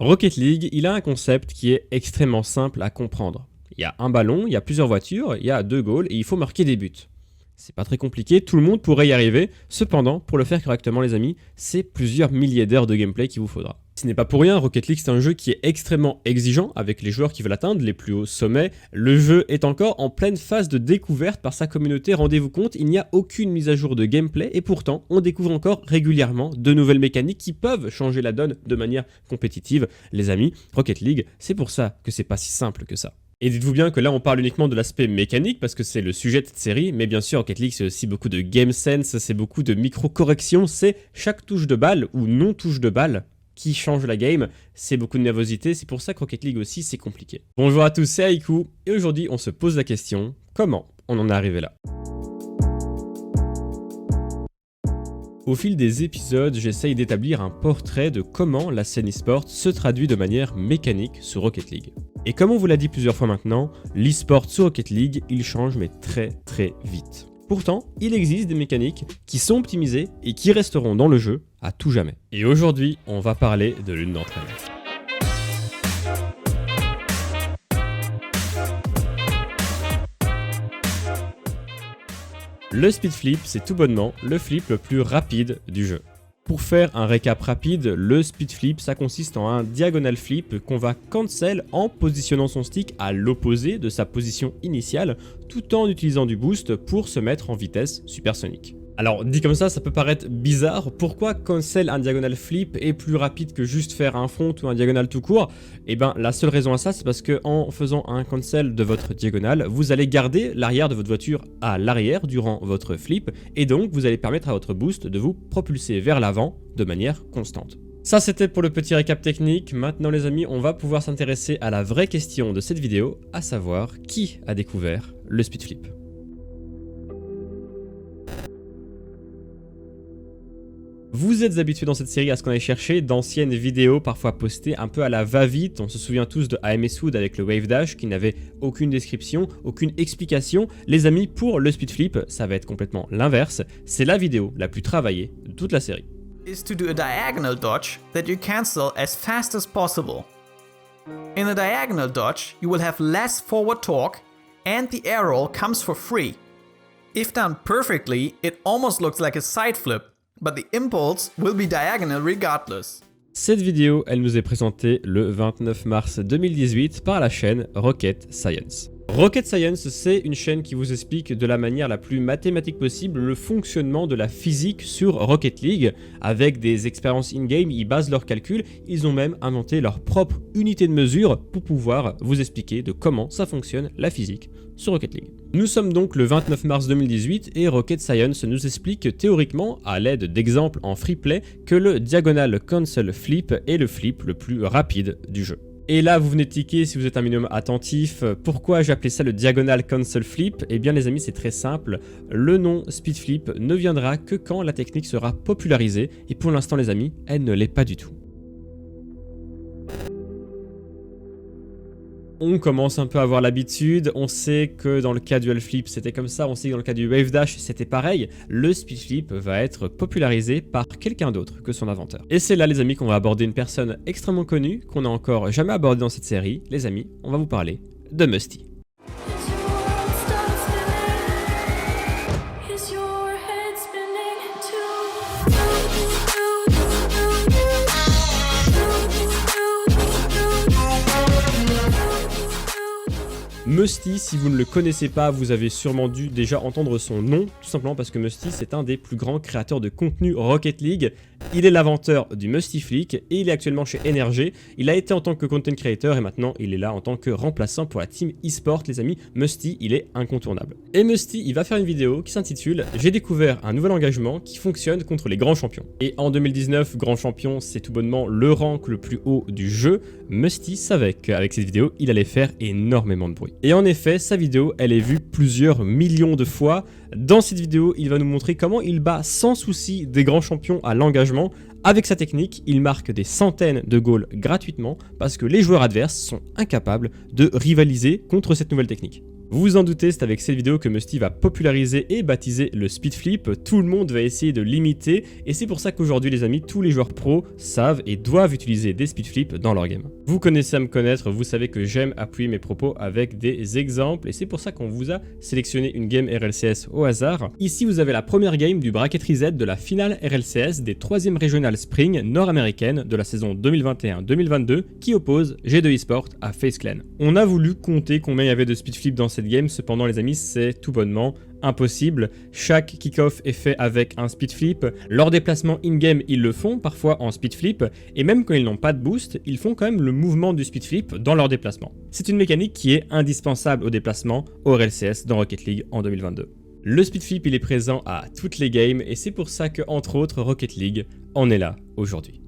Rocket League, il a un concept qui est extrêmement simple à comprendre. Il y a un ballon, il y a plusieurs voitures, il y a 2 goals et il faut marquer des buts. C'est pas très compliqué, tout le monde pourrait y arriver. Cependant, pour le faire correctement les amis, c'est plusieurs milliers d'heures de gameplay qu'il vous faudra. Ce n'est pas pour rien, Rocket League c'est un jeu qui est extrêmement exigeant avec les joueurs qui veulent atteindre les plus hauts sommets. Le jeu est encore en pleine phase de découverte par sa communauté, rendez-vous compte, il n'y a aucune mise à jour de gameplay et pourtant on découvre encore régulièrement de nouvelles mécaniques qui peuvent changer la donne de manière compétitive. Les amis, Rocket League, c'est pour ça que c'est pas si simple que ça. Et dites-vous bien que là on parle uniquement de l'aspect mécanique parce que c'est le sujet de cette série, mais bien sûr Rocket League c'est aussi beaucoup de game sense, c'est beaucoup de micro-corrections, c'est chaque touche de balle ou non touche de balle qui change la game, c'est beaucoup de nervosité, c'est pour ça que Rocket League aussi c'est compliqué. Bonjour à tous, c'est Haïkou, et aujourd'hui on se pose la question, comment on en est arrivé là ? Au fil des épisodes, j'essaye d'établir un portrait de comment la scène e-sport se traduit de manière mécanique sur Rocket League. Et comme on vous l'a dit plusieurs fois maintenant, l'e-sport sur Rocket League, il change mais très vite. Pourtant, il existe des mécaniques qui sont optimisées et qui resteront dans le jeu à tout jamais. Et aujourd'hui, on va parler de l'une d'entre elles. Le speed flip, c'est tout bonnement le flip le plus rapide du jeu. Pour faire un récap rapide, le speed flip, ça consiste en un diagonal flip qu'on va cancel en positionnant son stick à l'opposé de sa position initiale, tout en utilisant du boost pour se mettre en vitesse supersonique. Alors dit comme ça peut paraître bizarre, pourquoi cancel un diagonal flip est plus rapide que juste faire un front ou un diagonal tout court? Et bien la seule raison à ça c'est parce que en faisant un cancel de votre diagonale, vous allez garder l'arrière de votre voiture à l'arrière durant votre flip et donc vous allez permettre à votre boost de vous propulser vers l'avant de manière constante. Ça c'était pour le petit récap technique, maintenant les amis on va pouvoir s'intéresser à la vraie question de cette vidéo, à savoir qui a découvert le speed flip. Vous êtes habitués dans cette série à ce qu'on aille chercher d'anciennes vidéos parfois postées un peu à la va-vite. On se souvient tous de AMSwood avec le Wave Dash qui n'avait aucune description, aucune explication. Les amis, pour le speed flip, ça va être complètement l'inverse. C'est la vidéo la plus travaillée de toute la série. Is to do a diagonal dodge that you cancel as fast as possible. In a diagonal dodge, you will have less forward torque and the air roll comes for free. If done perfectly, it almost looks like a side flip. But the impulse will be diagonal regardless. Cette vidéo, elle nous est présentée le 29 mars 2018 par la chaîne Rocket Science. Rocket Science, c'est une chaîne qui vous explique de la manière la plus mathématique possible le fonctionnement de la physique sur Rocket League. Avec des expériences in-game, ils basent leurs calculs, ils ont même inventé leur propre unité de mesure pour pouvoir vous expliquer de comment ça fonctionne la physique sur Rocket League. Nous sommes donc le 29 mars 2018 et Rocket Science nous explique théoriquement, à l'aide d'exemples en free play, que le diagonal cancel flip est le flip le plus rapide du jeu. Et là, vous venez de tiquer si vous êtes un minimum attentif. Pourquoi j'ai appelé ça le diagonal cancel flip? Eh bien les amis, c'est très simple. Le nom speed flip ne viendra que quand la technique sera popularisée. Et pour l'instant les amis, elle ne l'est pas du tout. On commence un peu à avoir l'habitude, on sait que dans le cas du L-Flip c'était comme ça, on sait que dans le cas du Wave Dash c'était pareil, le Speed Flip va être popularisé par quelqu'un d'autre que son inventeur. Et c'est là les amis qu'on va aborder une personne extrêmement connue, qu'on n'a encore jamais abordée dans cette série. Les amis, on va vous parler de Musty. Musty, si vous ne le connaissez pas, vous avez sûrement dû déjà entendre son nom, tout simplement parce que Musty c'est un des plus grands créateurs de contenu Rocket League. Il est l'inventeur du Musty Flick et il est actuellement chez NRG. Il a été en tant que content creator et maintenant il est là en tant que remplaçant pour la team e-sport. Les amis, Musty, il est incontournable. Et Musty, il va faire une vidéo qui s'intitule « J'ai découvert un nouvel engagement qui fonctionne contre les grands champions ». Et en 2019, grand champion, c'est tout bonnement le rank le plus haut du jeu. Musty savait qu'avec cette vidéo, il allait faire énormément de bruit. Et en effet, sa vidéo, elle est vue plusieurs millions de fois. Dans cette vidéo, il va nous montrer comment il bat sans souci des grands champions à l'engagement. Avec sa technique, il marque des centaines de goals gratuitement parce que les joueurs adverses sont incapables de rivaliser contre cette nouvelle technique. Vous vous en doutez, c'est avec cette vidéo que Musty va populariser et baptiser le speed flip. Tout le monde va essayer de l'imiter et c'est pour ça qu'aujourd'hui les amis, tous les joueurs pros savent et doivent utiliser des speed flips dans leur game. Vous connaissez à me connaître, vous savez que j'aime appuyer mes propos avec des exemples et c'est pour ça qu'on vous a sélectionné une game RLCS au hasard. Ici vous avez la première game du bracket reset de la finale RLCS des 3e régionales spring nord-américaines de la saison 2021-2022 qui oppose G2 eSport à FaZe Clan. On a voulu compter combien il y avait de speed flip dans cette game, cependant les amis c'est tout bonnement impossible. Chaque kick-off est fait avec un speed flip, leurs déplacements in-game ils le font parfois en speed flip et même quand ils n'ont pas de boost, ils font quand même le mouvement du speed flip dans leur déplacement. C'est une mécanique qui est indispensable au déplacement au RLCS dans Rocket League en 2022. Le speed flip il est présent à toutes les games et c'est pour ça que entre autres Rocket League en est là aujourd'hui.